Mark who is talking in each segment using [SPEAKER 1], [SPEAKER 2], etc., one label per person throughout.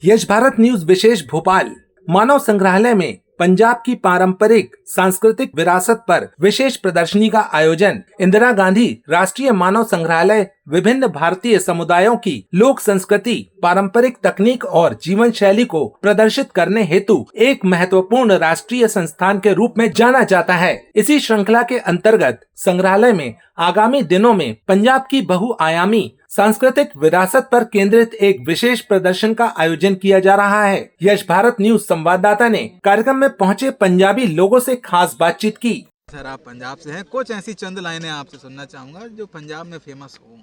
[SPEAKER 1] यश Bharat news विशेष भोपाल मानव संग्रहालय में पंजाब की पारंपरिक सांस्कृतिक विरासत पर विशेष प्रदर्शनी का आयोजन। इंदिरा गांधी राष्ट्रीय मानव संग्रहालय विभिन्न भारतीय समुदायों की लोक संस्कृति, पारंपरिक तकनीक और जीवन शैली को प्रदर्शित करने हेतु एक महत्वपूर्ण राष्ट्रीय संस्थान के रूप में जाना जाता है। इसी श्रृंखला के अंतर्गत संग्रहालय में आगामी दिनों में पंजाब की बहुआयामी सांस्कृतिक विरासत पर केंद्रित एक विशेष प्रदर्शन का आयोजन किया जा रहा है। यश भारत न्यूज संवाददाता ने कार्यक्रम में पहुंचे पंजाबी लोगों से खास बातचीत की।
[SPEAKER 2] सर, आप पंजाब से हैं, कुछ ऐसी चंद लाइनें आपसे सुनना चाहूंगा जो पंजाब में फेमस हो।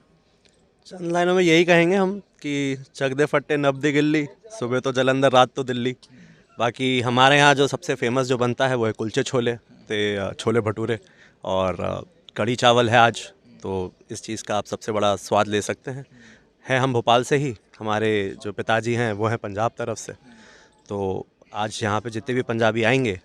[SPEAKER 3] चंद लाइनों में यही कहेंगे हम कि चक दे फट्टे नब दी गिल्ली, सुबह तो जलंधर रात तो दिल्ली। बाकी हमारे यहाँ जो सबसे फेमस जो बनता है वो है कुलचे छोले, छोले भटूरे और कढ़ी चावल है आज। तो इस चीज़ का आप सबसे बड़ा स्वाद ले सकते हैं। हम भोपाल से ही, हमारे जो पिताजी हैं वो हैं पंजाब तरफ से। तो आज यहाँ पे जितने भी पंजाबी आएंगे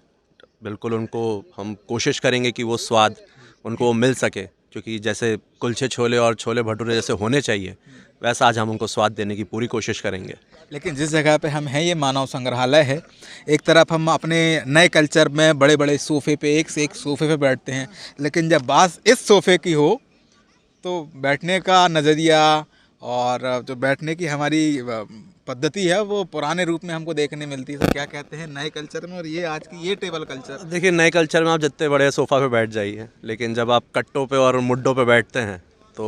[SPEAKER 3] बिल्कुल उनको हम कोशिश करेंगे कि वो स्वाद उनको मिल सके, क्योंकि जैसे कुलचे छोले और छोले भटूरे जैसे होने चाहिए वैसा आज हम उनको स्वाद देने की पूरी कोशिश करेंगे।
[SPEAKER 2] लेकिन जिस जगह पे हम हैं, ये मानव संग्रहालय है। एक तरफ हम अपने नए कल्चर में बड़े बड़े सोफ़े पे, एक से एक सोफ़े पे बैठते हैं, लेकिन जब बात इस सोफ़े की हो तो बैठने का नज़रिया और जो बैठने की हमारी पद्धति है वो पुराने रूप में हमको देखने मिलती है। तो क्या कहते हैं नए कल्चर में और ये आज की ये टेबल कल्चर?
[SPEAKER 3] देखिए, नए कल्चर में आप जितने बड़े सोफ़ा पे बैठ जाइए, लेकिन जब आप कट्टों पे और मुड्डों पे बैठते हैं तो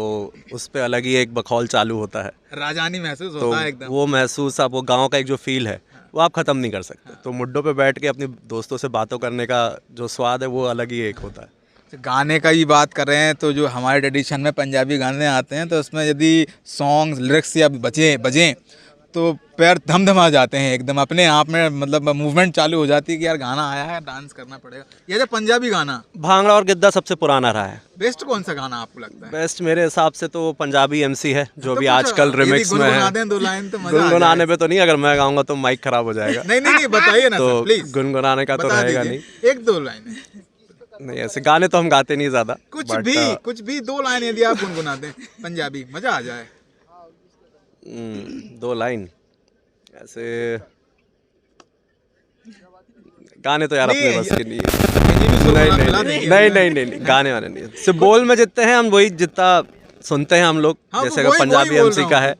[SPEAKER 3] उस पे अलग ही एक बखौल चालू होता है,
[SPEAKER 2] राजानी महसूस
[SPEAKER 3] तो
[SPEAKER 2] होता है एकदम।
[SPEAKER 3] वो महसूस, आप वो गाँव का एक जो फील है वो आप ख़त्म नहीं कर सकते। तो मुड्डों पे बैठ के अपने दोस्तों से बातों करने का जो स्वाद है वो अलग ही एक होता है।
[SPEAKER 2] गाने का ही बात कर रहे हैं तो जो हमारे ट्रेडिशन में पंजाबी गाने आते हैं तो उसमें यदि सॉन्ग्स लिरिक्स या बजें तो पैर धमधमा जाते हैं एकदम, अपने आप में मतलब मूवमेंट चालू हो जाती है कि यार गाना आया है, डांस करना पड़ेगा। ये जो पंजाबी गाना,
[SPEAKER 3] भांगड़ा और गिद्दा सबसे पुराना रहा है।
[SPEAKER 2] बेस्ट कौन सा गाना आपको लगता है?
[SPEAKER 3] बेस्ट मेरे हिसाब से तो पंजाबी एमसी है जो
[SPEAKER 2] तो
[SPEAKER 3] भी आजकल रिमिक्स में है।
[SPEAKER 2] दो लाइन तो मजा
[SPEAKER 3] गुनगुनाने पे तो नहीं, अगर मैं गाऊंगा तो माइक खराब हो जाएगा।
[SPEAKER 2] नहीं बताइए ना
[SPEAKER 3] तो
[SPEAKER 2] प्लीज।
[SPEAKER 3] गुनगुनाने का तो रहेगा नहीं,
[SPEAKER 2] एक दो लाइन
[SPEAKER 3] नहीं ऐसे गाने तो हम गाते नहीं ज्यादा,
[SPEAKER 2] कुछ भी दो लाइन यदि आप गुनगुनाते हैं पंजाबी, मजा आ जाए।
[SPEAKER 3] दो लाइन ऐसे गाने तो यार अपने बस के नहीं है। नहीं गाने वाले नहीं, सिर्फ बोल में जितने हैं हम वही जितना सुनते हैं हम लोग। जैसे अगर पंजाबी एमसी का है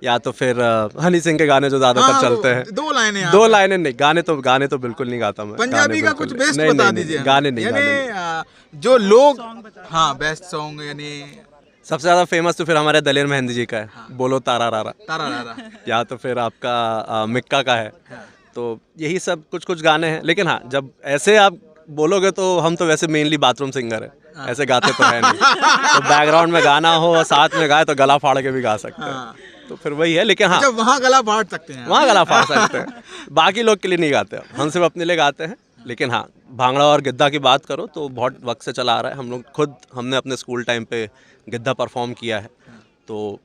[SPEAKER 3] या तो फिर हनी सिंह के गाने जो ज्यादातर चलते हैं। दो लाइनें नहीं, गाने तो बिल्कुल नहीं गाता मैं।
[SPEAKER 2] पंजाबी का कुछ बेस्ट बता दीजिए।
[SPEAKER 3] गाने नहीं,
[SPEAKER 2] जो लोग, हाँ बेस्ट सॉन्ग यानी
[SPEAKER 3] सबसे ज़्यादा फेमस तो फिर हमारे दलेर मेहंदी जी का है, बोलो तारा रारा, या तो फिर आपका मिक्का का है। तो यही सब कुछ गाने हैं। लेकिन हाँ, जब ऐसे आप बोलोगे तो हम तो वैसे मेनली बाथरूम सिंगर है, ऐसे गाते तो है नहीं। तो बैकग्राउंड में गाना हो और साथ में गाए तो गला फाड़ के भी गा सकते हैं। तो फिर वही है। लेकिन हाँ,
[SPEAKER 2] वहाँ गला फाड़ सकते हैं,
[SPEAKER 3] वहाँ गला फाड़ सकते हैं, बाकी लोग के लिए नहीं गाते, हम सिर्फ अपने लिए गाते हैं। लेकिन हाँ, भांगड़ा और गिद्दा की बात करो तो बहुत वक्त से चला आ रहा है। हम लोग हमने अपने स्कूल टाइम पे गिद्दा परफॉर्म किया है, तो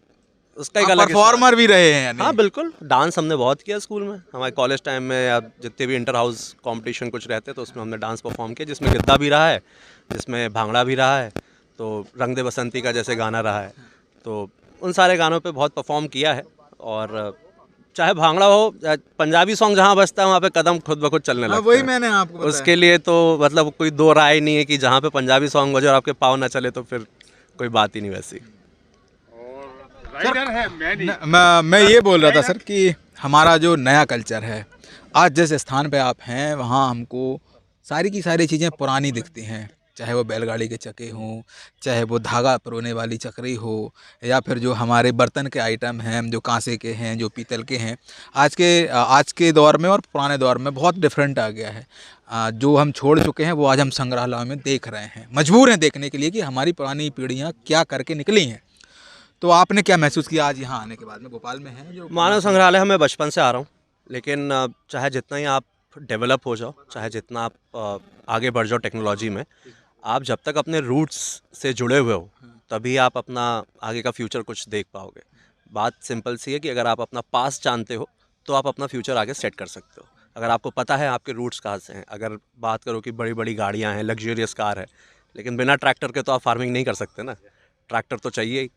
[SPEAKER 3] उसका एक अलग
[SPEAKER 2] परफॉर्मर भी रहे हैं।
[SPEAKER 3] हाँ बिल्कुल, डांस हमने बहुत किया स्कूल में, हमारे कॉलेज टाइम में या जितने भी इंटर हाउस कंपटीशन कुछ रहते तो उसमें हमने डांस परफॉर्म किया, जिसमें गिद्दा भी रहा है, जिसमें भांगड़ा भी रहा है, तो रंग दे बसंती का जैसे गाना रहा है। तो उन सारे गानों पे बहुत परफॉर्म किया है। और चाहे भांगड़ा हो, पंजाबी सॉन्ग जहाँ बजता है वहाँ पे कदम खुद ब खुद चलने लगता है।
[SPEAKER 2] वही मैंने आपको बताया। उसके
[SPEAKER 3] लिए तो मतलब कोई दो राय नहीं है कि जहाँ पे पंजाबी सॉन्ग बजे और आपके पाँव ना चले तो फिर कोई बात ही नहीं वैसी।
[SPEAKER 2] मैं ये बोल रहा था सर कि हमारा जो नया कल्चर है, आज जिस स्थान पे आप हैं वहाँ हमको सारी की सारी चीज़ें पुरानी दिखती हैं, चाहे वो बैलगाड़ी के चक्के हों, चाहे वो धागा परोने वाली चक्री हो, या फिर जो हमारे बर्तन के आइटम हैं जो कांसे के हैं, जो पीतल के हैं। आज के दौर में और पुराने दौर में बहुत डिफरेंट आ गया है। जो हम छोड़ चुके हैं वो आज हम संग्रहालयों में देख रहे हैं, मजबूर हैं देखने के लिए कि हमारी पुरानी पीढ़ियाँ क्या करके निकली हैं। तो आपने क्या महसूस किया आज यहाँ आने के बाद में? भोपाल में है जो
[SPEAKER 3] मानव संग्रहालय, मैं बचपन से आ रहा हूँ, लेकिन चाहे जितना ही आप डेवलप हो जाओ, चाहे जितना आप आगे बढ़ जाओ टेक्नोलॉजी में, आप जब तक अपने रूट्स से जुड़े हुए हो तभी आप अपना आगे का फ्यूचर कुछ देख पाओगे। बात सिंपल सी है कि अगर आप अपना पास्ट जानते हो तो आप अपना फ्यूचर आगे सेट कर सकते हो। अगर आपको पता है आपके रूट्स कहाँ से हैं, अगर बात करो कि बड़ी बड़ी गाड़ियाँ हैं, लग्जरियस कार है, लेकिन बिना ट्रैक्टर के तो आप फार्मिंग नहीं कर सकते ना, ट्रैक्टर तो चाहिए ही।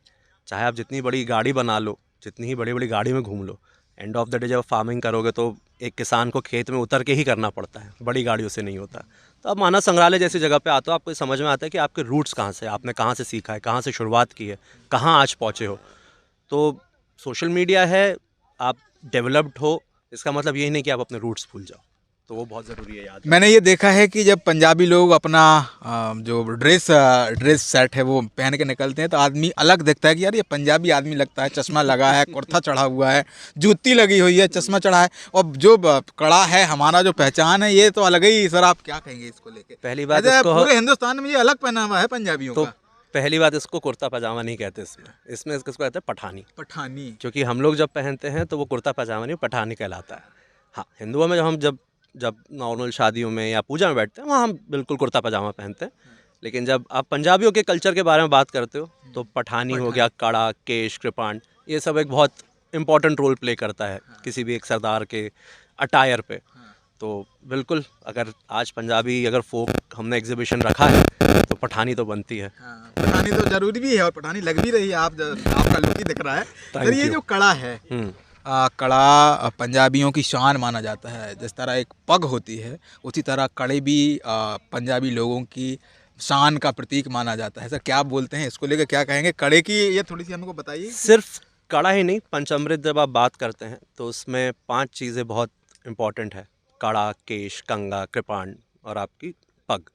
[SPEAKER 3] चाहे आप जितनी बड़ी गाड़ी बना लो, जितनी ही बड़ी बड़ी गाड़ी में घूम लो, एंड ऑफ द डे जब फार्मिंग करोगे तो एक किसान को खेत में उतर के ही करना पड़ता है, बड़ी गाड़ियों से नहीं होता। तो अब मानव संग्रहालय जैसी जगह पे आते हो, आपको समझ में आता है कि आपके रूट्स कहाँ से, आपने कहाँ से सीखा है, कहाँ से शुरुआत की है, कहाँ आज पहुँचे हो। तो सोशल मीडिया है, आप डेवलप्ड हो, इसका मतलब यही नहीं कि आप अपने रूट्स भूल जाओ, तो वो बहुत ज़रूरी है याद।
[SPEAKER 2] मैंने ये देखा है कि जब पंजाबी लोग अपना जो ड्रेस सेट है वो पहन के निकलते हैं तो आदमी अलग दिखता है कि यार ये पंजाबी आदमी लगता है, चश्मा लगा है, कुर्ता चढ़ा हुआ है, जूती लगी हुई है, चश्मा चढ़ा है, और जो कड़ा है हमारा जो पहचान है ये तो अलग ही। सर आप क्या कहेंगे इसको लेके?
[SPEAKER 3] पहली बात
[SPEAKER 2] ऐसे
[SPEAKER 3] इसको,
[SPEAKER 2] पूरे हिंदुस्तान में ये अलग पहनावा है पंजाबियों
[SPEAKER 3] तो
[SPEAKER 2] का।
[SPEAKER 3] पहली बात इसको कुर्ता पजामा नहीं कहते, इसमें इसको कहते हैं पठानी।
[SPEAKER 2] पठानी,
[SPEAKER 3] क्योंकि हम लोग जब पहनते हैं तो वो कुर्ता पजामा नहीं, पठानी कहलाता है। हाँ, हिंदुओं में जब नॉर्मल शादियों में या पूजा में बैठते हैं वहाँ हम बिल्कुल कुर्ता पजामा पहनते हैं, लेकिन जब आप पंजाबियों के कल्चर के बारे में बात करते हो तो पठानी हो गया, कड़ा, केश, कृपाण, ये सब एक बहुत इंपॉर्टेंट रोल प्ले करता है किसी भी एक सरदार के अटायर पे। तो बिल्कुल, अगर आज पंजाबी अगर फोक हमने एग्जीबिशन रखा है तो पठानी तो बनती है।
[SPEAKER 2] पठानी तो जरूरी भी है और पठानी लग भी रही है, आपका लुक ही दिख रहा है। सर ये जो कड़ा है, कड़ा पंजाबियों की शान माना जाता है। जिस तरह एक पग होती है उसी तरह कड़े भी पंजाबी लोगों की शान का प्रतीक माना जाता है। सर क्या आप बोलते हैं इसको लेकर, क्या कहेंगे कड़े की, ये थोड़ी सी हमको बताइए।
[SPEAKER 3] सिर्फ कड़ा ही नहीं, पंचामृत जब आप बात करते हैं तो उसमें 5 चीज़ें बहुत इंपॉर्टेंट है: कड़ा, केश, कंगा, कृपाण और आपकी पग।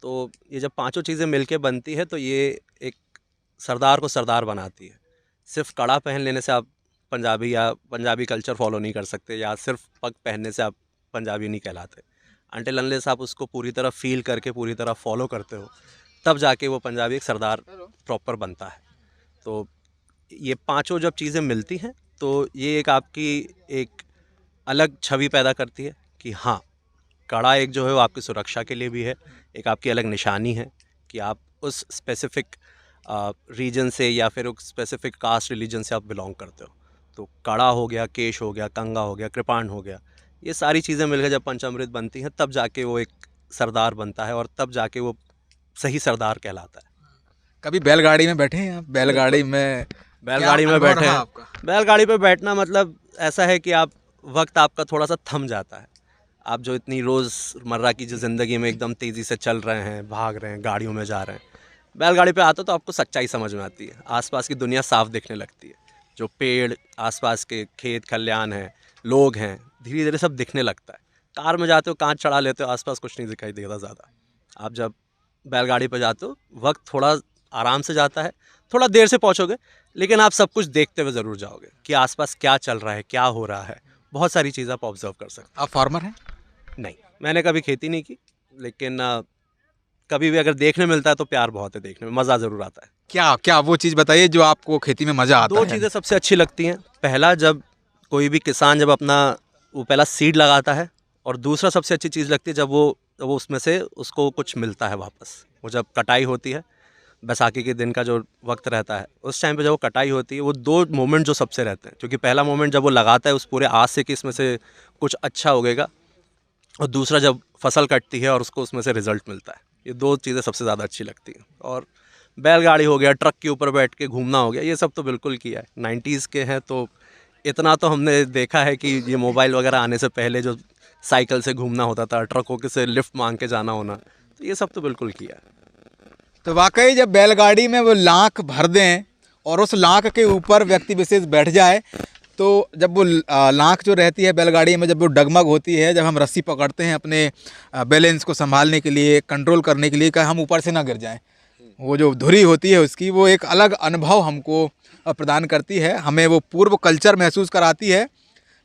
[SPEAKER 3] तो ये जब पांचों चीज़ें मिलके बनती है तो ये एक सरदार को सरदार बनाती है। सिर्फ कड़ा पहन लेने से आप पंजाबी कल्चर फॉलो नहीं कर सकते, या सिर्फ पग पहनने से आप पंजाबी नहीं कहलाते। अनटिल अनलेस आप उसको पूरी तरह फील करके पूरी तरह फॉलो करते हो, तब जाके वो पंजाबी एक सरदार प्रॉपर बनता है। तो ये पांचों जब चीज़ें मिलती हैं तो ये एक आपकी एक अलग छवि पैदा करती है कि हाँ, कड़ा एक जो है वो आपकी सुरक्षा के लिए भी है, एक आपकी अलग निशानी है कि आप उस स्पेसिफिक रीजन से या फिर उस स्पेसिफिक कास्ट रिलीजन से आप बिलोंग करते हो। तो कड़ा हो गया, केश हो गया, कंगा हो गया, कृपाण हो गया, ये सारी चीज़ें मिलकर जब पंचामृत बनती हैं तब जाके वो एक सरदार बनता है और तब जाके वो सही सरदार कहलाता है।
[SPEAKER 2] कभी बैलगाड़ी में बैठे हैं आप? बैलगाड़ी में
[SPEAKER 3] बैठे हैं। बैलगाड़ी पे बैठना मतलब ऐसा है कि आप वक्त आपका थोड़ा सा थम जाता है। आप जो इतनी रोज़मर्रा की जो ज़िंदगी में एकदम तेज़ी से चल रहे हैं, भाग रहे हैं, गाड़ियों में जा रहे हैं, बैलगाड़ी पे आते हो तो आपको सच्चाई समझ में आती है, आसपास की दुनिया साफ दिखने लगती है। जो पेड़, आसपास के खेत खलियान हैं, लोग हैं, धीरे धीरे सब दिखने लगता है। कार में जाते हो, कांच चढ़ा लेते हो, आसपास कुछ नहीं दिखाई देता ज़्यादा। आप जब बैलगाड़ी पर जाते हो वक्त थोड़ा आराम से जाता है, थोड़ा देर से पहुँचोगे, लेकिन आप सब कुछ देखते हुए ज़रूर जाओगे कि आसपास क्या चल रहा है, क्या हो रहा है। बहुत सारी चीज़ें आप ऑब्जर्व कर सकते
[SPEAKER 2] आप फार्मर हैं?
[SPEAKER 3] नहीं, मैंने कभी खेती नहीं की, लेकिन कभी भी अगर देखने मिलता है तो प्यार बहुत है, देखने में मज़ा ज़रूर आता है।
[SPEAKER 2] क्या क्या वो चीज़ बताइए जो आपको खेती में मज़ा आता है?
[SPEAKER 3] 2 चीज़ें सबसे अच्छी लगती हैं। पहला, जब कोई भी किसान जब अपना वो पहला सीड लगाता है, और दूसरा सबसे अच्छी चीज़ लगती है जब वो उसमें से उसको कुछ मिलता है वापस। वो जब कटाई होती है, बैसाखी के दिन का जो वक्त रहता है, उस टाइम पे जब वो कटाई होती है, वो 2 मोमेंट जो सबसे रहते हैं। क्योंकि पहला मोमेंट जब वो लगाता है उस पूरे आस से कि इसमें से कुछ अच्छा उगेगा, और दूसरा जब फसल कटती है और उसको उसमें से रिज़ल्ट मिलता है। ये 2 चीज़ें सबसे ज़्यादा अच्छी लगती हैं। और बैलगाड़ी हो गया, ट्रक के ऊपर बैठ के घूमना हो गया, ये सब तो बिल्कुल किया है। 90s के हैं तो इतना तो हमने देखा है कि ये मोबाइल वगैरह आने से पहले जो साइकिल से घूमना होता था, ट्रकों के से लिफ्ट मांग के जाना होना, तो ये सब तो बिल्कुल किया है।
[SPEAKER 2] तो वाकई जब बैलगाड़ी में वो लाख भर दें और उस लाख के ऊपर व्यक्ति विशेष बैठ जाए, तो जब वो लाख जो रहती है बैलगाड़ी में, जब वो डगमग होती है, जब हम रस्सी पकड़ते हैं अपने बैलेंस को संभालने के लिए, कंट्रोल करने के लिए, कि हम ऊपर से ना गिर जाएं, वो जो धुरी होती है उसकी, वो एक अलग अनुभव हमको प्रदान करती है। हमें वो पूर्व कल्चर महसूस कराती है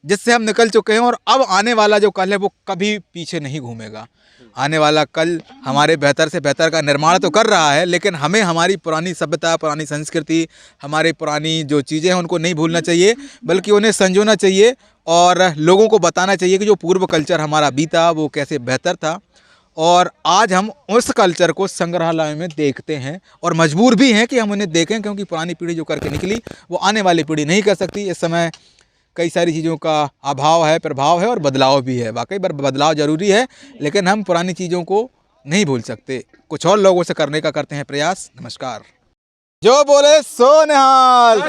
[SPEAKER 2] जिससे हम निकल चुके हैं, और अब आने वाला जो कल है वो कभी पीछे नहीं घूमेगा। आने वाला कल हमारे बेहतर से बेहतर का निर्माण तो कर रहा है, लेकिन हमें हमारी पुरानी सभ्यता, पुरानी संस्कृति, हमारे पुरानी जो चीज़ें हैं उनको नहीं भूलना चाहिए, बल्कि उन्हें संजोना चाहिए और लोगों को बताना चाहिए कि जो पूर्व कल्चर हमारा बीता वो कैसे बेहतर था। और आज हम उस कल्चर को संग्रहालय में देखते हैं और मजबूर भी हैं कि हम उन्हें देखें, क्योंकि पुरानी पीढ़ी जो करके निकली वो आने वाली पीढ़ी नहीं कर सकती। इस समय कई सारी चीज़ों का अभाव है, प्रभाव है और बदलाव भी है। वाकई बदलाव ज़रूरी है, लेकिन हम पुरानी चीज़ों को नहीं भूल सकते। कुछ और लोगों से करने का करते हैं प्रयास। नमस्कार। जो बोले सो निहाल।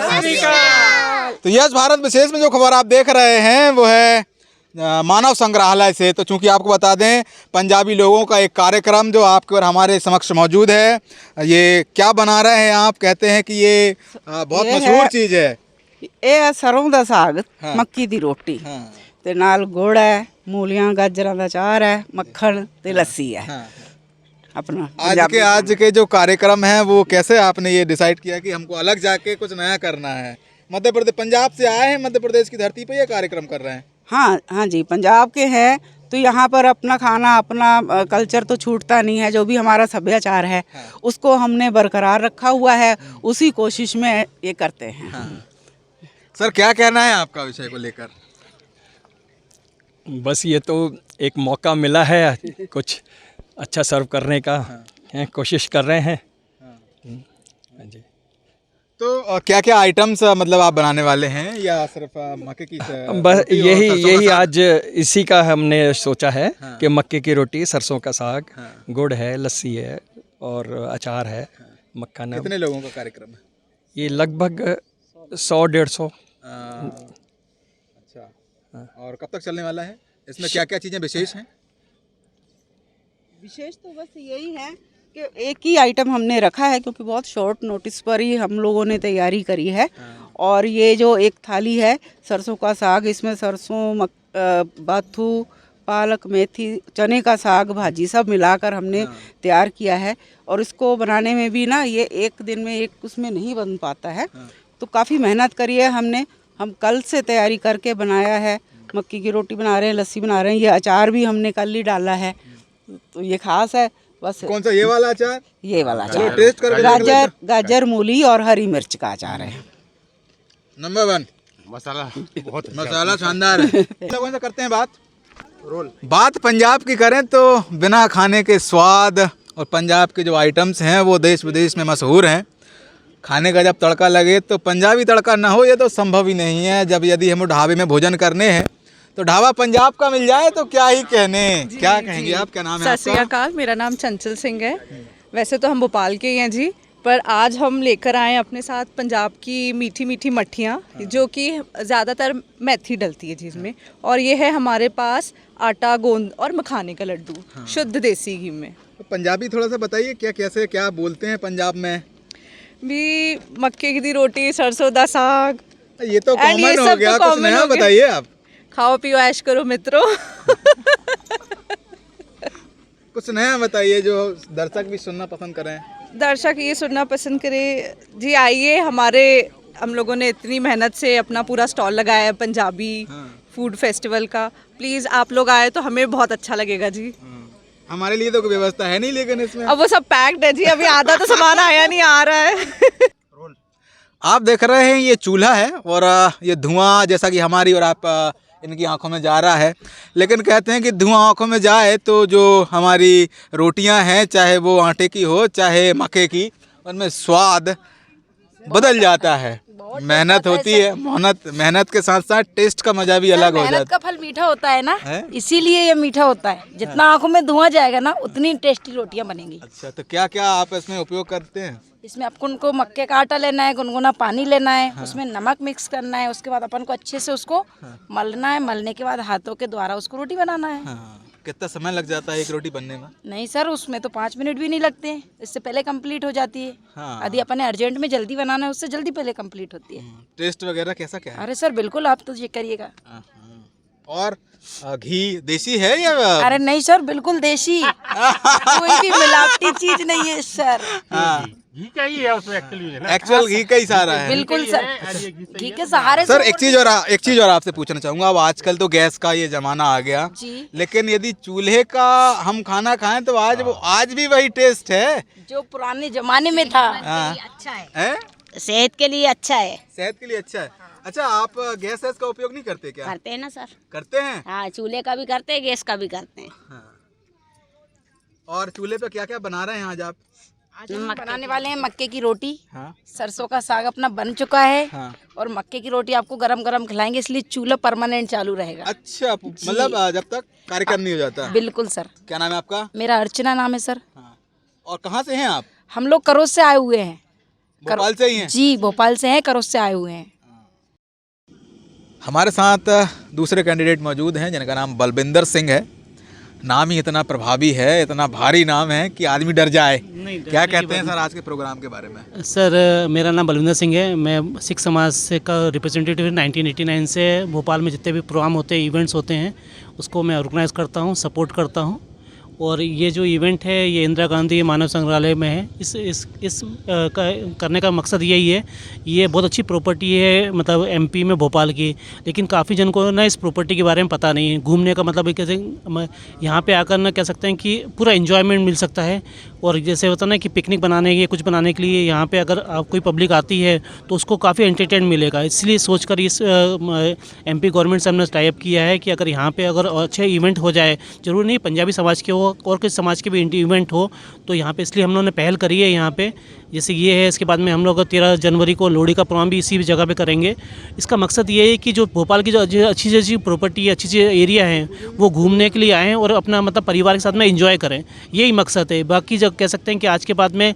[SPEAKER 2] तो यस भारत विशेष में जो खबर आप देख रहे हैं वो है मानव संग्रहालय से। तो चूंकि आपको बता दें पंजाबी लोगों का एक कार्यक्रम जो आपके और हमारे समक्ष मौजूद है, ये क्या बना रहे हैं आप? कहते हैं कि ये बहुत मशहूर चीज़ है।
[SPEAKER 4] ਇਹ ਆ ਸਰੋਂ ਦਾ ਸਾਗ
[SPEAKER 2] ਹਾਂ।
[SPEAKER 4] ਮੱਕੀ ਦੀ ਰੋਟੀ
[SPEAKER 2] हाँ
[SPEAKER 4] ਤੇ ਨਾਲ ਗੁੜ ਹੈ, ਮੂਲੀਆਂ ਗਾਜਰਾਂ ਦਾ ਚਾਰ ਹੈ, ਮੱਖਣ ਤੇ ਲੱਸੀ ਹੈ
[SPEAKER 2] हाँ।
[SPEAKER 4] ਆਪਣਾ
[SPEAKER 2] आज के जो कार्यक्रम है वो कैसे आपने ये डिसाइड किया कि हमको अलग जाके कुछ नया करना है? मध्य प्रदेश, पंजाब से आए हैं, मध्य प्रदेश की धरती पे ये कार्यक्रम कर रहे हैं।
[SPEAKER 4] हाँ हाँ जी, पंजाब के हैं तो यहाँ पर अपना खाना अपना कल्चर तो छूटता नहीं है। जो भी हमारा सभ्याचार है उसको हमने बरकरार रखा हुआ है, उसी कोशिश में ये करते हैं।
[SPEAKER 2] सर क्या कहना है आपका विषय को लेकर?
[SPEAKER 5] बस ये तो एक मौका मिला है कुछ अच्छा सर्व करने का, हैं, कोशिश कर रहे हैं। हाँ जी।
[SPEAKER 2] तो क्या क्या आइटम्स मतलब आप बनाने वाले हैं या सिर्फ मक्के की
[SPEAKER 5] बस
[SPEAKER 2] रोटी और
[SPEAKER 5] यही
[SPEAKER 2] सरसों का
[SPEAKER 5] यही
[SPEAKER 2] साग?
[SPEAKER 5] आज इसी का हमने सोचा है कि मक्के की रोटी, सरसों का साग, गुड़ है, लस्सी है और अचार है, मक्खन है।
[SPEAKER 2] कितने लोगों का कार्यक्रम है?
[SPEAKER 5] ये लगभग 100-150।
[SPEAKER 2] अच्छा, और कब तक चलने वाला है? इसमें क्या क्या चीज़ें विशेष हैं?
[SPEAKER 4] विशेष तो बस यही है कि एक ही आइटम हमने रखा है क्योंकि बहुत शॉर्ट नोटिस पर ही हम लोगों ने तैयारी करी है। और ये जो एक थाली है सरसों का साग, इसमें सरसों, बाथू, पालक, मेथी, चने का साग, भाजी सब मिलाकर हमने तैयार किया है। और इसको बनाने में भी ना ये एक दिन में एक उसमें नहीं बन पाता है, तो काफ़ी मेहनत करी है हमने। हम कल से तैयारी करके बनाया है। मक्की की रोटी बना रहे हैं, लस्सी बना रहे हैं, ये अचार भी हमने कल ही डाला है, तो ये खास है। बस
[SPEAKER 2] कौन सा, ये वाला अचार?
[SPEAKER 4] ये वाला
[SPEAKER 2] चलो
[SPEAKER 4] अचार
[SPEAKER 2] टेस्ट करके
[SPEAKER 4] गाजर मूली और हरी मिर्च का अचार है।
[SPEAKER 2] नंबर 1 मसाला शानदार है। कौन सा करते हैं बात पंजाब की करें तो बिना खाने के स्वाद और पंजाब के जो आइटम्स हैं वो देश विदेश में मशहूर हैं। खाने का जब तड़का लगे तो पंजाबी तड़का ना हो ये तो संभव ही नहीं है। जब यदि हम ढाबे में भोजन करने हैं तो ढाबा पंजाब का मिल जाए तो क्या ही कहने। क्या कहेंगे आप? क्या नाम है
[SPEAKER 6] सत श्री अकाल, मेरा नाम चंचल सिंह है। वैसे तो हम भोपाल के ही हैं जी, पर आज हम लेकर आए अपने साथ पंजाब की मीठी मीठी मट्ठियाँ जो कि ज़्यादातर मेथी डलती है जिसमें। और ये है हमारे पास आटा, गोंद और मखाने का लड्डू शुद्ध देसी घी में।
[SPEAKER 2] तो पंजाबी थोड़ा सा बताइए, क्या कैसे क्या बोलते हैं पंजाब में?
[SPEAKER 6] भी मक्के की रोटी, सरसों दा साग,
[SPEAKER 2] ये तो
[SPEAKER 6] And ये
[SPEAKER 2] कॉमन हो
[SPEAKER 6] सब
[SPEAKER 2] गया,
[SPEAKER 6] तो
[SPEAKER 2] कुछ
[SPEAKER 6] common
[SPEAKER 2] नया
[SPEAKER 6] हो गया।
[SPEAKER 2] बताइए आप।
[SPEAKER 6] खाओ पियो ऐश करो मित्रों।
[SPEAKER 2] कुछ नया बताइए जो दर्शक भी सुनना पसंद करें।
[SPEAKER 6] दर्शक ये सुनना पसंद करे जी, आइए। हम लोगों ने इतनी मेहनत से अपना पूरा स्टॉल लगाया है पंजाबी फूड फेस्टिवल का। प्लीज़ आप लोग आए तो हमें बहुत अच्छा लगेगा जी।
[SPEAKER 2] हमारे लिए तो कोई व्यवस्था है नहीं, लेकिन इसमें
[SPEAKER 6] अब वो सब पैक्ड है जी, अभी आधा तो सामान आया नहीं, आ रहा है।
[SPEAKER 2] आप देख रहे हैं ये चूल्हा है और ये धुआं जैसा कि हमारी और आप इनकी आंखों में जा रहा है, लेकिन कहते हैं कि धुआं आंखों में जाए तो जो हमारी रोटियां हैं, चाहे वो आटे की हो चाहे मक्के की, उनमें स्वाद बदल जाता है। मेहनत होती है, मेहनत के साथ साथ टेस्ट का मजा भी अलग हो
[SPEAKER 7] मेहनत
[SPEAKER 2] जाता
[SPEAKER 7] का फल मीठा होता है ना,
[SPEAKER 2] है?
[SPEAKER 7] इसीलिए ये मीठा होता है। जितना आंखों में धुआं जाएगा ना उतनी टेस्टी रोटियां बनेंगी।
[SPEAKER 2] अच्छा, तो क्या क्या आप इसमें उपयोग करते हैं?
[SPEAKER 7] इसमें अपन को मक्के का आटा लेना है, गुनगुना पानी लेना है, उसमें नमक मिक्स करना है, उसके बाद अपन को अच्छे से उसको मलना है। मलने के बाद हाथों के द्वारा उसको रोटी बनाना है।
[SPEAKER 2] हाँ, कितना समय लग जाता है एक रोटी बनने में?
[SPEAKER 7] नहीं सर, उसमें तो 5 मिनट भी नहीं लगते हैं, इससे पहले कंप्लीट हो जाती है।
[SPEAKER 2] हाँ।
[SPEAKER 7] यदि अपन अर्जेंट में जल्दी बनाना है उससे जल्दी पहले कंप्लीट होती है।
[SPEAKER 2] टेस्ट वगैरह कैसा क्या है?
[SPEAKER 7] अरे सर बिल्कुल, आप तो चेक करिएगा।
[SPEAKER 2] और घी देसी है या
[SPEAKER 7] अरे नहीं सर, बिल्कुल देसी, कोई भी मिलावटी चीज नहीं है सर।
[SPEAKER 8] घी का ही है उसमें
[SPEAKER 2] एक्चुअल घी का ही सारा है?
[SPEAKER 7] बिल्कुल सर, घी के सहारे
[SPEAKER 2] सर
[SPEAKER 7] से
[SPEAKER 2] एक चीज और आपसे पूछना चाहूंगा। अब आजकल तो गैस का ये जमाना आ गया
[SPEAKER 7] जी,
[SPEAKER 2] लेकिन यदि चूल्हे का हम खाना खाएं तो आज भी वही टेस्ट है
[SPEAKER 7] जो पुराने जमाने में था। अच्छा है,
[SPEAKER 2] हैं?
[SPEAKER 7] सेहत के लिए अच्छा है।
[SPEAKER 2] सेहत के लिए अच्छा है। अच्छा, आप गैस का उपयोग नहीं करते क्या?
[SPEAKER 7] करते हैं ना सर।
[SPEAKER 2] करते हैं।
[SPEAKER 7] हाँ, चूल्हे का भी करते हैं, गैस का भी करते हैं।
[SPEAKER 2] और चूल्हे पे क्या क्या बना रहे हैं आज आप?
[SPEAKER 7] आज हम बनाने वाले हैं मक्के की रोटी,
[SPEAKER 2] हाँ।
[SPEAKER 7] सरसों का साग अपना बन चुका है।
[SPEAKER 2] हाँ।
[SPEAKER 7] और मक्के की रोटी आपको गरम गरम खिलाएंगे, इसलिए चूल्हा परमानेंट चालू रहेगा।
[SPEAKER 2] अच्छा, मतलब जब तक कार्यक्रम नहीं हो जाता।
[SPEAKER 7] बिल्कुल सर।
[SPEAKER 2] क्या नाम है आपका?
[SPEAKER 7] मेरा अर्चना नाम है सर।
[SPEAKER 2] हाँ। और कहाँ से हैं आप?
[SPEAKER 7] हम लोग करोस से आए हुए हैं।
[SPEAKER 2] भोपाल से ही हैं?
[SPEAKER 7] जी, भोपाल से हैं, करोस से आए हुए हैं।
[SPEAKER 2] हमारे साथ दूसरे कैंडिडेट मौजूद हैं जिनका नाम बलविंदर सिंह है। नाम ही इतना प्रभावी है, इतना भारी नाम है कि आदमी डर जाए। क्या कहते हैं सर आज के प्रोग्राम के बारे में?
[SPEAKER 9] सर मेरा नाम बलविंदर सिंह है। मैं सिख समाज से का रिप्रेजेंटेटिव 1989 से भोपाल में जितने भी प्रोग्राम होते हैं, इवेंट्स होते हैं, उसको मैं ऑर्गेनाइज़ करता हूँ, सपोर्ट करता हूँ। और ये जो इवेंट है ये इंदिरा गांधी मानव संग्रहालय में है। इस करने का मकसद यही है, ये बहुत अच्छी प्रॉपर्टी है मतलब एमपी में भोपाल की, लेकिन काफ़ी जन को ना इस प्रॉपर्टी के बारे में पता नहीं है। घूमने का मतलब कैसे यहाँ पे आकर ना कह सकते हैं कि पूरा एंजॉयमेंट मिल सकता है। और जैसे होता है ना कि पिकनिक बनाने के कुछ बनाने के लिए यहाँ पे अगर आप कोई पब्लिक आती है तो उसको काफ़ी एंटरटेन मिलेगा। इसलिए सोचकर इस एमपी गवर्नमेंट से हमने टाई अप किया है कि अगर यहाँ पे अगर अच्छे इवेंट हो जाए, जरूर नहीं पंजाबी समाज के हो और किस समाज के भी इवेंट हो, तो यहाँ पे इसलिए हम लोगों ने पहल करी है। यहाँ पे जैसे ये है, इसके बाद में हम लोग 13 जनवरी को लोहड़ी का प्रोग्राम भी इसी जगह पे करेंगे। इसका मकसद ये है कि जो भोपाल की जो अच्छी प्रॉपर्टी है, अच्छी एरिया है, वो घूमने के लिए आएँ और अपना मतलब परिवार के साथ में एंजॉय करें, यही मकसद है। बाकी जब कह सकते हैं कि आज के बाद में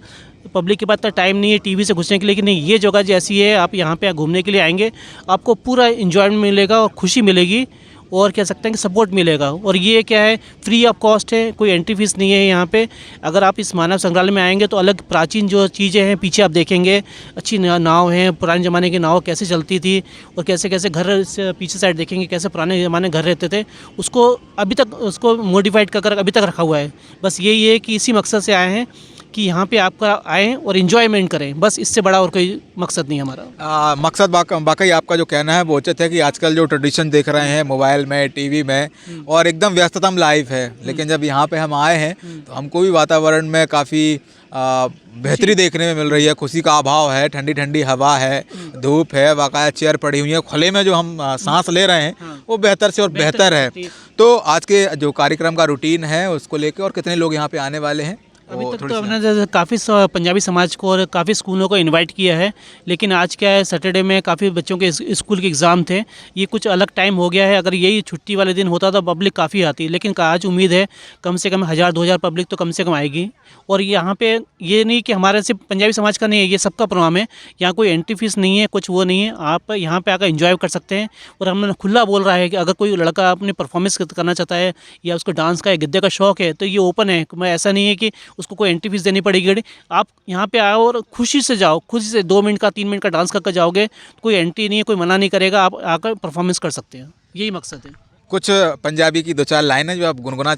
[SPEAKER 9] पब्लिक के पास इतना टाइम नहीं है टीवी से घुसने के लिए, कि नहीं ये जगह जैसी है, आप यहाँ पे घूमने के लिए आएंगे, आपको पूरा एंजॉयमेंट मिलेगा और खुशी मिलेगी और कह सकते हैं कि सपोर्ट मिलेगा। और ये क्या है, फ्री ऑफ कॉस्ट है, कोई एंट्री फीस नहीं है यहाँ पे। अगर आप इस मानव संग्रहालय में आएंगे तो अलग प्राचीन जो चीज़ें हैं पीछे आप देखेंगे, अच्छी नाव हैं, पुराने ज़माने की नाव कैसे चलती थी और कैसे कैसे घर से पीछे साइड देखेंगे कैसे पुराने ज़माने घर रहते थे, उसको अभी तक उसको मॉडिफाइड कर अभी तक रखा हुआ है। बस यही है कि इसी मकसद से आए हैं कि यहाँ पे आपका आएँ और इन्जॉयमेंट करें, बस इससे बड़ा और कोई मकसद नहीं हमारा।
[SPEAKER 2] मकसद वाकई आपका जो कहना है वो उचित है कि आजकल जो ट्रेडिशन देख रहे हैं मोबाइल में, टीवी में, और एकदम व्यस्ततम लाइफ है, लेकिन जब यहाँ पे हम आए हैं तो हमको भी वातावरण में काफ़ी बेहतरी देखने में मिल रही है। खुशी का अभाव है, ठंडी ठंडी हवा है, धूप है, बाकायदा चेयर पड़ी हुई है, खुले में जो हम सांस ले रहे हैं वो बेहतर से और बेहतर है। तो आज के जो कार्यक्रम का रूटीन है उसको लेके और कितने लोग यहाँ पे आने वाले हैं?
[SPEAKER 9] अभी तक तो हमने काफ़ी पंजाबी समाज को और काफ़ी स्कूलों को इनवाइट किया है, लेकिन आज क्या है, सैटरडे में काफ़ी बच्चों के स्कूल के एग्ज़ाम थे, ये कुछ अलग टाइम हो गया है। अगर यही छुट्टी वाले दिन होता तो पब्लिक काफ़ी आती, लेकिन आज उम्मीद है कम से कम 1000-2000 पब्लिक तो कम से कम आएगी। और यहाँ पे ये नहीं कि हमारे सिर्फ पंजाबी समाज का नहीं है, ये सबका प्रोग्राम है। यहाँ कोई एंट्री फीस नहीं है, कुछ वो नहीं है, आप यहाँ पे आकर एंजॉय कर सकते हैं। और हमने खुला बोल रहा है कि अगर कोई लड़का अपनी परफॉर्मेंस करना चाहता है या उसको डांस का गिद्दे का शौक है तो ये ओपन है। मैं ऐसा नहीं है कि उसको कोई एंट्री फीस देनी पड़ेगी। आप यहाँ पे आओ और खुशी से जाओ, खुशी से 2 मिनट का 3 मिनट का डांस करके जाओगे, कोई एंट्री नहीं है, कोई मना नहीं करेगा, आप आकर परफॉर्मेंस कर सकते हैं, यही मकसद है।
[SPEAKER 2] कुछ पंजाबी की 2-4 लाइनें जो आप गुनगुना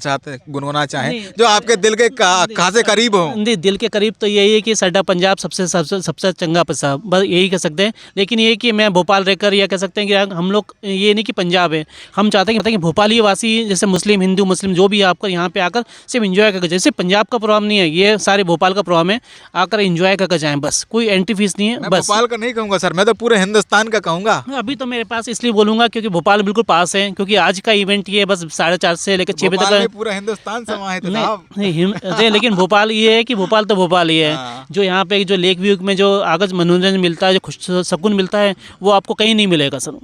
[SPEAKER 2] चाहें, जो आपके दिल के खासे करीब हो?
[SPEAKER 9] नहीं, दिल के करीब तो यही है कि साडा पंजाब सबसे चंगा पंजाब, बस यही कह सकते हैं। लेकिन ये कि मैं भोपाल रहकर या कह सकते हैं कि हम लोग ये नहीं कि पंजाब है, हम चाहते हैं कि भोपाली वासी जैसे मुस्लिम, हिंदू, मुस्लिम जो भी आपका यहाँ पे आकर सिर्फ इन्जॉय करके, जैसे पंजाब का प्रोग्राम नहीं है, ये सारे भोपाल का प्रोग्राम है, आकर इन्जॉय करके जाएँ, बस कोई एंट्री फीस नहीं है।
[SPEAKER 2] मैं
[SPEAKER 9] बस
[SPEAKER 2] भोपाल का नहीं कहूँगा सर, मैं तो पूरे हिंदुस्तान का कहूँगा।
[SPEAKER 9] अभी तो मेरे पास इसलिए बोलूँगा क्योंकि भोपाल बिल्कुल पास है, क्योंकि आज का इवेंट ये बस 4:30 से लेकर 6 बजे तक
[SPEAKER 2] पूरा हिंदुस्तान समाहित है
[SPEAKER 9] नहीं, लेकिन भोपाल ये है कि भोपाल तो भोपाल ही है। जो यहाँ पे जो लेक व्यू में जो आगज मनोरंजन मिलता है, जो खुश सुकून मिलता है, वो आपको कहीं नहीं मिलेगा सर।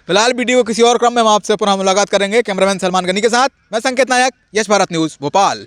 [SPEAKER 2] फिलहाल वीडियो किसी और क्रम में हम आपसे पुनः मुलाकात करेंगे। कैमरामैन सलमान गनी के साथ मैं संकेत नायक, यश भारत न्यूज़ भोपाल।